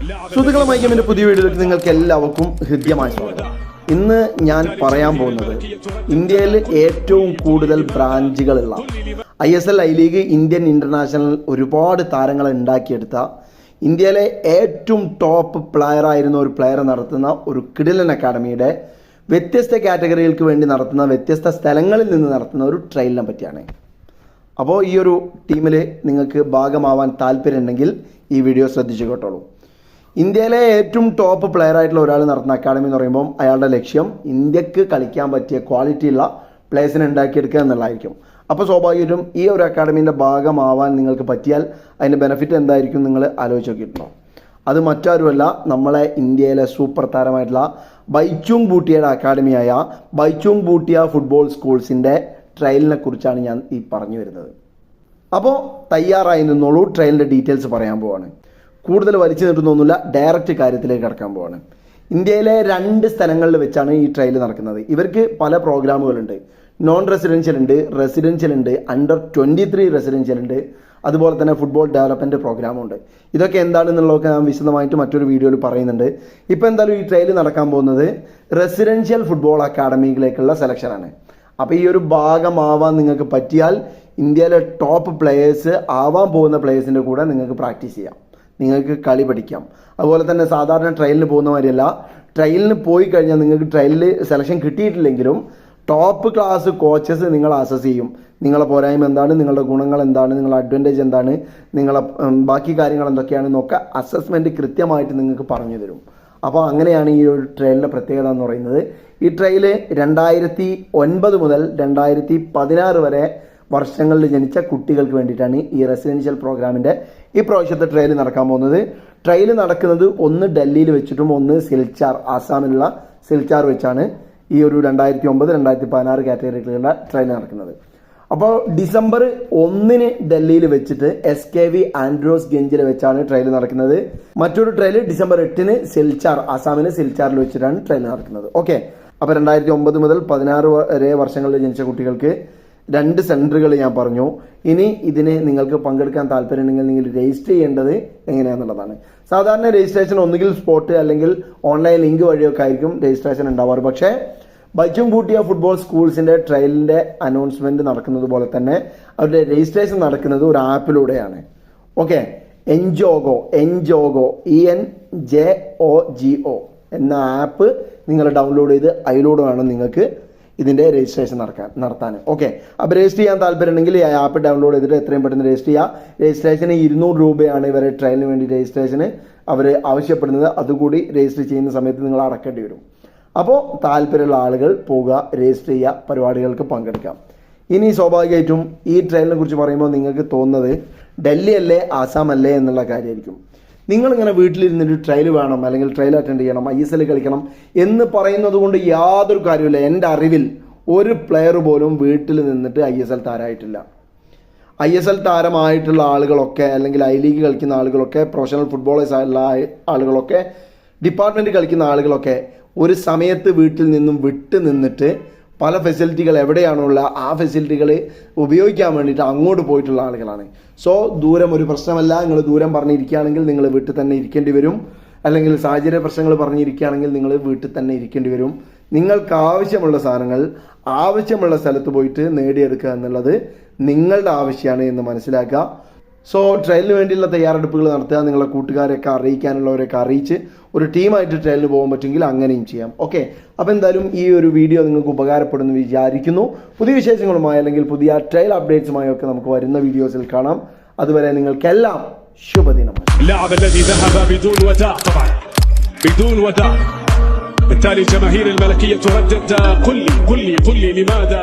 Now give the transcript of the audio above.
സുഹൃത്തുക്കളെ മൈക്കമിന്റെ പുതിയ വീഡിയോയിലേക്ക് നിങ്ങൾക്ക് എല്ലാവർക്കും ഹൃദ്യമായ സ്വാഗതം. ഇന്ന് ഞാൻ പറയാൻ പോകുന്നത് ഇന്ത്യയിൽ ഏറ്റവും കൂടുതൽ ബ്രാഞ്ചുകളുള്ള ISL, I league, Indian international ഒരുപാട് താരങ്ങളെ ഉണ്ടാക്കിയെടുത്ത ഇന്ത്യയിലെ ഏറ്റവും ടോപ്പ് പ്ലെയർ ആയിരുന്ന ഒരു പ്ലെയർ നടത്തുന്ന ഒരു കിടിലൻ അക്കാഡമിയുടെ വ്യത്യസ്ത കാറ്റഗറികൾക്ക് വേണ്ടി നടത്തുന്ന, വ്യത്യസ്ത സ്ഥലങ്ങളിൽ നിന്ന് നടത്തുന്ന ഒരു ട്രയലിനെ പറ്റിയാണ്. അപ്പോൾ ഈ ഒരു ടീമിൽ നിങ്ങൾക്ക് ഭാഗമാവാൻ താല്പര്യമുണ്ടെങ്കിൽ ഈ വീഡിയോ ശ്രദ്ധിച്ചു കേട്ടോളൂ. ഇന്ത്യയിലെ ഏറ്റവും ടോപ്പ് പ്ലെയർ ആയിട്ടുള്ള ഒരാൾ നടത്തുന്ന അക്കാഡമി എന്ന് പറയുമ്പോൾ അയാളുടെ ലക്ഷ്യം ഇന്ത്യക്ക് കളിക്കാൻ പറ്റിയ ക്വാളിറ്റിയുള്ള പ്ലേയേഴ്സിനെ ഉണ്ടാക്കിയെടുക്കുക എന്നുള്ളതായിരിക്കും. അപ്പോൾ സ്വാഭാവികമായിട്ടും ഈ ഒരു അക്കാഡമീൻ്റെ ഭാഗമാവാൻ നിങ്ങൾക്ക് പറ്റിയാൽ അതിൻ്റെ ബെനിഫിറ്റ് എന്തായിരിക്കും നിങ്ങൾ ആലോചിച്ച് നോക്കിയിട്ടുണ്ടോ? അത് മറ്റാരുമല്ല, നമ്മളെ ഇന്ത്യയിലെ സൂപ്പർ താരമായിട്ടുള്ള ബൈചുങ് ഭൂട്ടിയയുടെ അക്കാഡമിയായ ബൈചുങ് ഭൂട്ടിയ ഫുട്ബോൾ സ്കൂൾസിൻ്റെ ട്രയലിനെ കുറിച്ചാണ് ഞാൻ ഈ പറഞ്ഞു വരുന്നത്. അപ്പോൾ തയ്യാറായി നിന്നോളൂ, ട്രയലിൻ്റെ ഡീറ്റെയിൽസ് പറയാൻ പോവാണ്. കൂടുതൽ വലിച്ചു നീട്ടുന്നൊന്നുമില്ല, ഡയറക്റ്റ് കാര്യത്തിലേക്ക് കടക്കാൻ പോവാണ്. ഇന്ത്യയിലെ 2 സ്ഥലങ്ങളിൽ വെച്ചാണ് ഈ ട്രയൽ നടക്കുന്നത്. ഇവർക്ക് പല പ്രോഗ്രാമുകളുണ്ട്. നോൺ റെസിഡൻഷ്യൽ ഉണ്ട്, റെസിഡൻഷ്യൽ ഉണ്ട്, അണ്ടർ 23 റെസിഡൻഷ്യൽ ഉണ്ട്, അതുപോലെ തന്നെ ഫുട്ബോൾ ഡെവലപ്മെൻറ്റ് പ്രോഗ്രാമുണ്ട്. ഇതൊക്കെ എന്താണെന്നുള്ളതൊക്കെ ഞാൻ വിശദമായിട്ട് മറ്റൊരു വീഡിയോയിൽ പറയുന്നുണ്ട്. ഇപ്പോൾ എന്തായാലും ഈ ട്രയൽ നടക്കാൻ പോകുന്നത് റെസിഡൻഷ്യൽ ഫുട്ബോൾ അക്കാഡമിയിലേക്കുള്ള സെലക്ഷനാണ്. അപ്പോൾ ഈ ഒരു ഭാഗമാവാൻ നിങ്ങൾക്ക് പറ്റിയാൽ ഇന്ത്യയിലെ ടോപ്പ് പ്ലെയേഴ്സ് ആവാൻ പോകുന്ന പ്ലെയേഴ്സിൻ്റെ കൂടെ നിങ്ങൾക്ക് പ്രാക്ടീസ് ചെയ്യാം, നിങ്ങൾക്ക് കളി പഠിക്കാം. അതുപോലെ തന്നെ സാധാരണ ട്രയലിന് പോകുന്ന മാതിരിയല്ല, ട്രയലിന് പോയി കഴിഞ്ഞാൽ നിങ്ങൾക്ക് ട്രയലിൽ സെലക്ഷൻ കിട്ടിയിട്ടില്ലെങ്കിലും ടോപ്പ് ക്ലാസ് കോച്ചസ് നിങ്ങളെ അസസ് ചെയ്യും. നിങ്ങളെ പോരായ്മ എന്താണ്, നിങ്ങളുടെ ഗുണങ്ങൾ എന്താണ്, നിങ്ങളുടെ അഡ്വാൻറ്റേജ് എന്താണ്, നിങ്ങളെ ബാക്കി കാര്യങ്ങൾ എന്തൊക്കെയാണെന്നൊക്കെ അസസ്മെൻറ്റ് കൃത്യമായിട്ട് നിങ്ങൾക്ക് പറഞ്ഞു തരും. അപ്പോൾ അങ്ങനെയാണ് ഈ ഒരു ട്രയലിൻ്റെ പ്രത്യേകത എന്ന് പറയുന്നത്. ഈ ട്രയൽ 2009 മുതൽ 2016 വരെ വർഷങ്ങളിൽ ജനിച്ച കുട്ടികൾക്ക് വേണ്ടിയിട്ടാണ് ഈ റെസിഡൻഷ്യൽ പ്രോഗ്രാമിൻ്റെ ഈ പ്രാവശ്യത്തെ ട്രയൽ നടക്കാൻ പോകുന്നത്. ട്രയൽ നടക്കുന്നത് ഒന്ന് ഡൽഹിയിൽ വെച്ചിട്ടും ഒന്ന് സിൽച്ചാർ, ആസാമിലുള്ള സിൽച്ചാർ വെച്ചാണ് ഈ ഒരു 2009, 2016 കാറ്റഗറികളുടെ ട്രയൽ നടക്കുന്നത്. അപ്പോൾ ഡിസംബർ 1 ഡൽഹിയിൽ വെച്ചിട്ട് SKV ആൻഡ്രോസ് ഗഞ്ചിൽ വെച്ചാണ് ട്രയൽ നടക്കുന്നത്. മറ്റൊരു ട്രയൽ ഡിസംബർ 8 സിൽച്ചാർ, ആസാമിന് സിൽച്ചാറിൽ വെച്ചിട്ടാണ് ട്രയൽ നടക്കുന്നത്. ഓക്കെ, അപ്പോൾ 2009 മുതൽ 16 വരെ വർഷങ്ങളിൽ ജനിച്ച കുട്ടികൾക്ക് 2 സെൻറ്ററുകൾ ഞാൻ പറഞ്ഞു. ഇനി ഇതിന് നിങ്ങൾക്ക് പങ്കെടുക്കാൻ താല്പര്യമുണ്ടെങ്കിൽ നിങ്ങൾ രജിസ്റ്റർ ചെയ്യേണ്ടത് എങ്ങനെയാണെന്നുള്ളതാണ്. സാധാരണ രജിസ്ട്രേഷൻ ഒന്നുകിൽ സ്പോട്ട് അല്ലെങ്കിൽ ഓൺലൈൻ ലിങ്ക് വഴിയൊക്കെ ആയിരിക്കും രജിസ്ട്രേഷൻ ഉണ്ടാവാറ്. പക്ഷേ ബൈചുങ് ഭൂട്ടിയ ഫുട്ബോൾ സ്കൂൾസിൻ്റെ ട്രയലിൻ്റെ അനൗൺസ്മെൻറ്റ് നടക്കുന്നത് പോലെ തന്നെ അവരുടെ രജിസ്ട്രേഷൻ നടക്കുന്നത് ഒരു ആപ്പിലൂടെയാണ്. ഓക്കെ, എൻജോഗോ ENJOGO എന്ന ആപ്പ് നിങ്ങൾ ഡൗൺലോഡ് ചെയ്ത് അതിലൂടെ വേണം നിങ്ങൾക്ക് ഇതിൻ്റെ രജിസ്ട്രേഷൻ നടത്താൻ. ഓക്കെ, അപ്പോൾ രജിസ്റ്റർ ചെയ്യാൻ താല്പര്യമുണ്ടെങ്കിൽ ഈ ആപ്പ് ഡൗൺലോഡ് ചെയ്തിട്ട് എത്രയും പെട്ടെന്ന് രജിസ്റ്റർ ചെയ്യുക. രജിസ്ട്രേഷന് 200 രൂപയാണ് ഇവരെ ട്രയലിന് വേണ്ടി രജിസ്ട്രേഷന് അവർ ആവശ്യപ്പെടുന്നത്. അതുകൂടി രജിസ്റ്റർ ചെയ്യുന്ന സമയത്ത് നിങ്ങൾ അടക്കേണ്ടി വരും. അപ്പോൾ താല്പര്യമുള്ള ആളുകൾ പോവുക, രജിസ്റ്റർ ചെയ്യുക, പരിപാടികൾക്ക് പങ്കെടുക്കാം. ഇനി സ്വാഭാവികമായിട്ടും ഈ ട്രയലിനെ കുറിച്ച് പറയുമ്പോൾ നിങ്ങൾക്ക് തോന്നുന്നത് ഡൽഹി അല്ലേ ആസാം അല്ലേ എന്നുള്ള കാര്യമായിരിക്കും. നിങ്ങളിങ്ങനെ വീട്ടിലിരുന്നിട്ട് ട്രയൽ വേണം അല്ലെങ്കിൽ ട്രയൽ അറ്റൻഡ് ചെയ്യണം, ISL കളിക്കണം എന്ന് പറയുന്നത് കൊണ്ട് യാതൊരു കാര്യമില്ല. എൻ്റെ അറിവിൽ ഒരു പ്ലെയർ പോലും വീട്ടിൽ നിന്നിട്ട് ISL താരമായിട്ടില്ല. ISL താരമായിട്ടുള്ള ആളുകളൊക്കെ അല്ലെങ്കിൽ ഐ ലീഗ് കളിക്കുന്ന ആളുകളൊക്കെ, പ്രൊഫഷണൽ ഫുട്ബോളേഴ്സ് ആയിട്ടുള്ള ആളുകളൊക്കെ, ഡിപ്പാർട്ട്മെൻറ്റ് കളിക്കുന്ന ആളുകളൊക്കെ ഒരു സമയത്ത് വീട്ടിൽ നിന്നും വിട്ട് നിന്നിട്ട് പല ഫെസിലിറ്റികൾ എവിടെയാണോ ഉള്ള ആ ഫെസിലിറ്റികൾ ഉപയോഗിക്കാൻ വേണ്ടിയിട്ട് അങ്ങോട്ട് പോയിട്ടുള്ള ആളുകളാണ്. സോ ദൂരം ഒരു പ്രശ്നമല്ല. നിങ്ങൾ ദൂരം പറഞ്ഞിരിക്കുകയാണെങ്കിൽ നിങ്ങൾ വീട്ടിൽ തന്നെ ഇരിക്കേണ്ടി വരും, അല്ലെങ്കിൽ സാഹചര്യ പ്രശ്നങ്ങൾ പറഞ്ഞിരിക്കുകയാണെങ്കിൽ നിങ്ങൾ വീട്ടിൽ തന്നെ ഇരിക്കേണ്ടി വരും. നിങ്ങൾക്ക് ആവശ്യമുള്ള സാധനങ്ങൾ ആവശ്യമുള്ള സ്ഥലത്ത് പോയിട്ട് നേടിയെടുക്കുക എന്നുള്ളത് നിങ്ങളുടെ ആവശ്യമാണ് എന്ന് മനസ്സിലാക്കുക. സോ ട്രയലിന് വേണ്ടിയുള്ള തയ്യാറെടുപ്പുകൾ നടത്തുക, നിങ്ങളെ കൂട്ടുകാരെയൊക്കെ അറിയിക്കാനുള്ളവരെയൊക്കെ അറിയിച്ച് ഒരു ടീമായിട്ട് ട്രയലിന് പോകാൻ പറ്റുമെങ്കിൽ അങ്ങനെയും ചെയ്യാം. ഓക്കെ, അപ്പോൾ എന്തായാലും ഈ ഒരു വീഡിയോ നിങ്ങൾക്ക് ഉപകാരപ്പെടുന്നു വിചാരിക്കുന്നു. പുതിയ വിശേഷങ്ങളുമായി അല്ലെങ്കിൽ പുതിയ ട്രയൽ അപ്ഡേറ്റ്സുമായും ഒക്കെ നമുക്ക് വരുന്ന വീഡിയോസിൽ കാണാം. അതുവരെ നിങ്ങൾക്കെല്ലാം ശുഭദിനമാണ്. بالتالي جماهير الملكية تردد قل لي لماذا